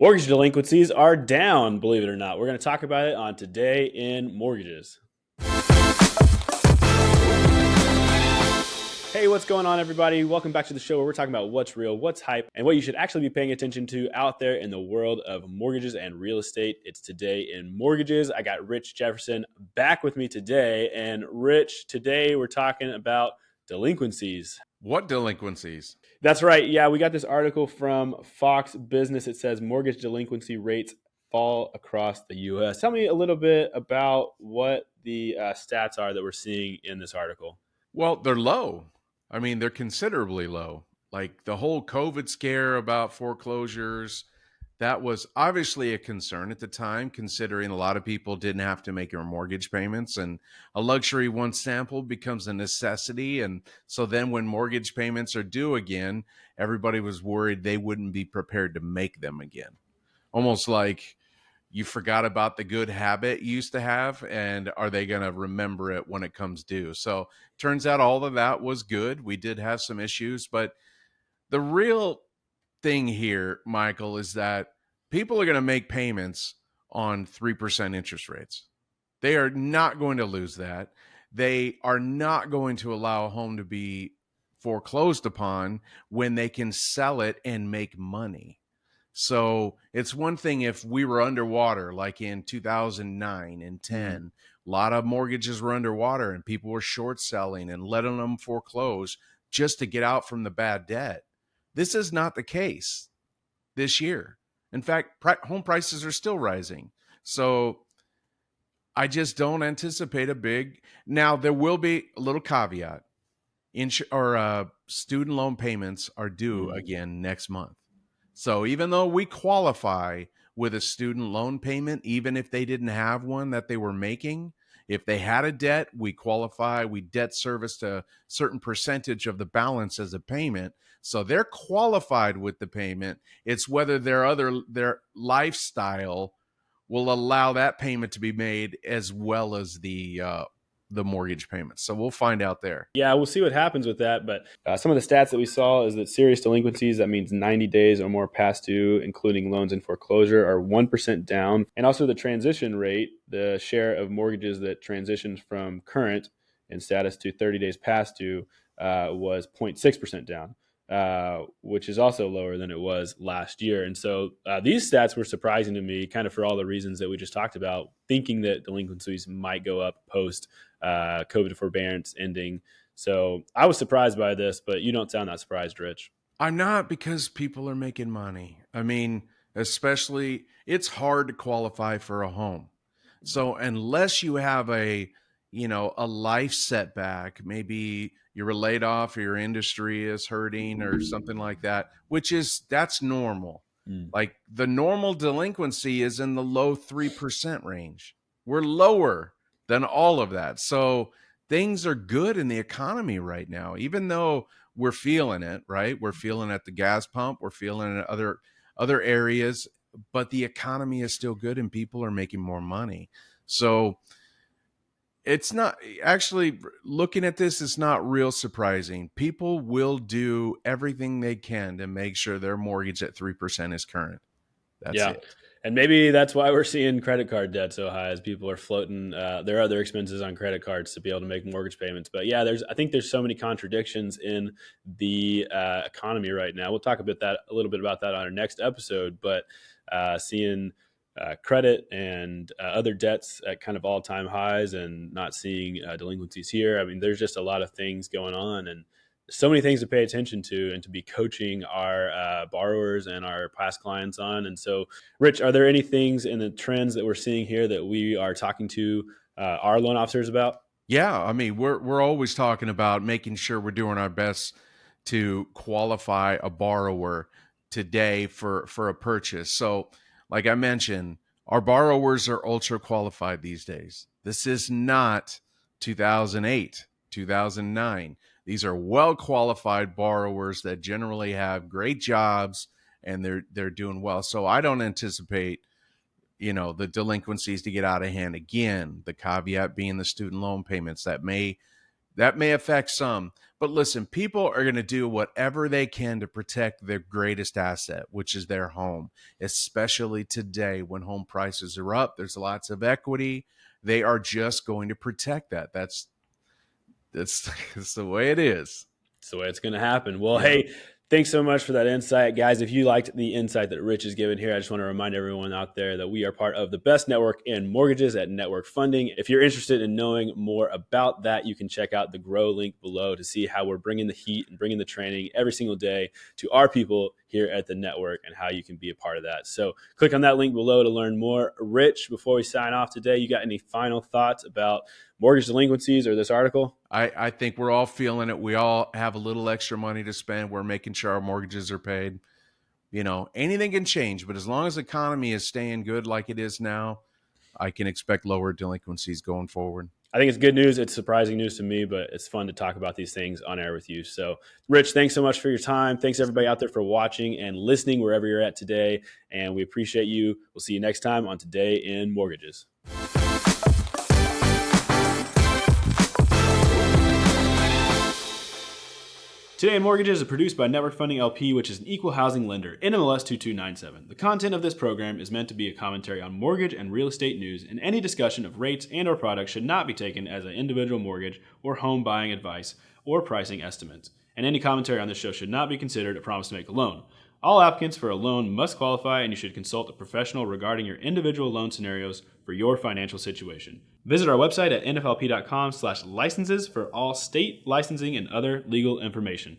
Mortgage delinquencies are down, believe it or not. We're going to talk about it on Today in Mortgages. Hey, what's going on, everybody? Welcome back to the show where we're talking about what's real, what's hype, and what you should actually be paying attention to out there in the world of mortgages and real estate. It's Today in Mortgages. I got Rich Jefferson back with me today. And Rich, today we're talking about delinquencies. What delinquencies? That's right. Yeah, we got this article from Fox Business. It says mortgage delinquency rates fall across the U.S. Tell me a little bit about what the stats are that we're seeing in this article. Well, they're low. I mean, they're considerably low. Like the whole COVID scare about foreclosures, that was obviously a concern at the time, considering a lot of people didn't have to make their mortgage payments, and a luxury once sampled becomes a necessity. And so then when mortgage payments are due again, everybody was worried they wouldn't be prepared to make them again. Almost like you forgot about the good habit you used to have, and are they going to remember it when it comes due? So turns out all of that was good. We did have some issues, but the real thing here, Michael, is that people are going to make payments on 3% interest rates. They are not going to lose that. They are not going to allow a home to be foreclosed upon when they can sell it and make money. So it's one thing if we were underwater, like in 2009 and 10, a lot of mortgages were underwater and people were short selling and letting them foreclose just to get out from the bad debt. This is not the case this year. In fact, home prices are still rising. So I just don't anticipate a big. Now, there will be a little caveat. Student loan payments are due again next month. So even though we qualify with a student loan payment, even if they didn't have one that they were making, if they had a debt, we qualify, we debt service a certain percentage of the balance as a payment. So they're qualified with the payment. It's whether their lifestyle will allow that payment to be made as well as the mortgage payments. So we'll find out there. Yeah, we'll see what happens with that. But some of the stats that we saw is that serious delinquencies, that means 90 days or more past due, including loans in foreclosure, are 1% down. And also the transition rate, the share of mortgages that transitioned from current in status to 30 days past due, was 0.6% down. Which is also lower than it was last year. And so these stats were surprising to me, kind of for all the reasons that we just talked about, thinking that delinquencies might go up post COVID forbearance ending. So I was surprised by this, but you don't sound that surprised, Rich. I'm not, because people are making money. I mean, especially, it's hard to qualify for a home. So unless you have a life setback, maybe you were laid off or your industry is hurting or something like that, that's normal. Like the normal delinquency is in the low 3% range. We're lower than all of that. So things are good in the economy right now, even though we're feeling it, right? We're feeling it at the gas pump. We're feeling it at other areas, but the economy is still good and people are making more money. So it's not actually, looking at this, it's not real surprising. People will do everything they can to make sure their mortgage at 3% is current. That's it. And maybe that's why we're seeing credit card debt so high, as people are floating their other expenses on credit cards to be able to make mortgage payments. But yeah, I think there's so many contradictions in the economy right now. We'll talk a little bit about that on our next episode. But seeing credit and other debts at kind of all-time highs and not seeing delinquencies here. I mean, there's just a lot of things going on and so many things to pay attention to and to be coaching our borrowers and our past clients on. And so, Rich, are there any things in the trends that we're seeing here that we are talking to our loan officers about? Yeah, I mean, we're always talking about making sure we're doing our best to qualify a borrower today for a purchase. So, like I mentioned, our borrowers are ultra qualified these days. This is not 2008, 2009. These are well-qualified borrowers that generally have great jobs and they're doing well. So I don't anticipate, the delinquencies to get out of hand again. The caveat being the student loan payments that may affect some. But listen, people are going to do whatever they can to protect their greatest asset, which is their home, especially today when home prices are up. There's lots of equity. They are just going to protect that. That's the way it is. It's the way it's going to happen. Well, Yeah. hey, thanks so much for that insight. Guys, if you liked the insight that Rich has given here, I just want to remind everyone out there that we are part of the best network in mortgages at Network Funding. If you're interested in knowing more about that, you can check out the Grow link below to see how we're bringing the heat and bringing the training every single day to our people here at the network and how you can be a part of that. So click on that link below to learn more. Rich, before we sign off today, you got any final thoughts about mortgage delinquencies or this article? I think we're all feeling it. We all have a little extra money to spend. We're making sure our mortgages are paid. You know, anything can change, but as long as the economy is staying good like it is now, I can expect lower delinquencies going forward. I think it's good news. It's surprising news to me, but it's fun to talk about these things on air with you. So, Rich, thanks so much for your time. Thanks, everybody out there, for watching and listening wherever you're at today. And we appreciate you. We'll see you next time on Today in Mortgages. Today in Mortgages is produced by Network Funding LP, which is an equal housing lender, NMLS 2297. The content of this program is meant to be a commentary on mortgage and real estate news, and any discussion of rates and or products should not be taken as an individual mortgage or home buying advice or pricing estimates. And any commentary on this show should not be considered a promise to make a loan. All applicants for a loan must qualify, and you should consult a professional regarding your individual loan scenarios for your financial situation. Visit our website at nflp.com/licenses for all state licensing and other legal information.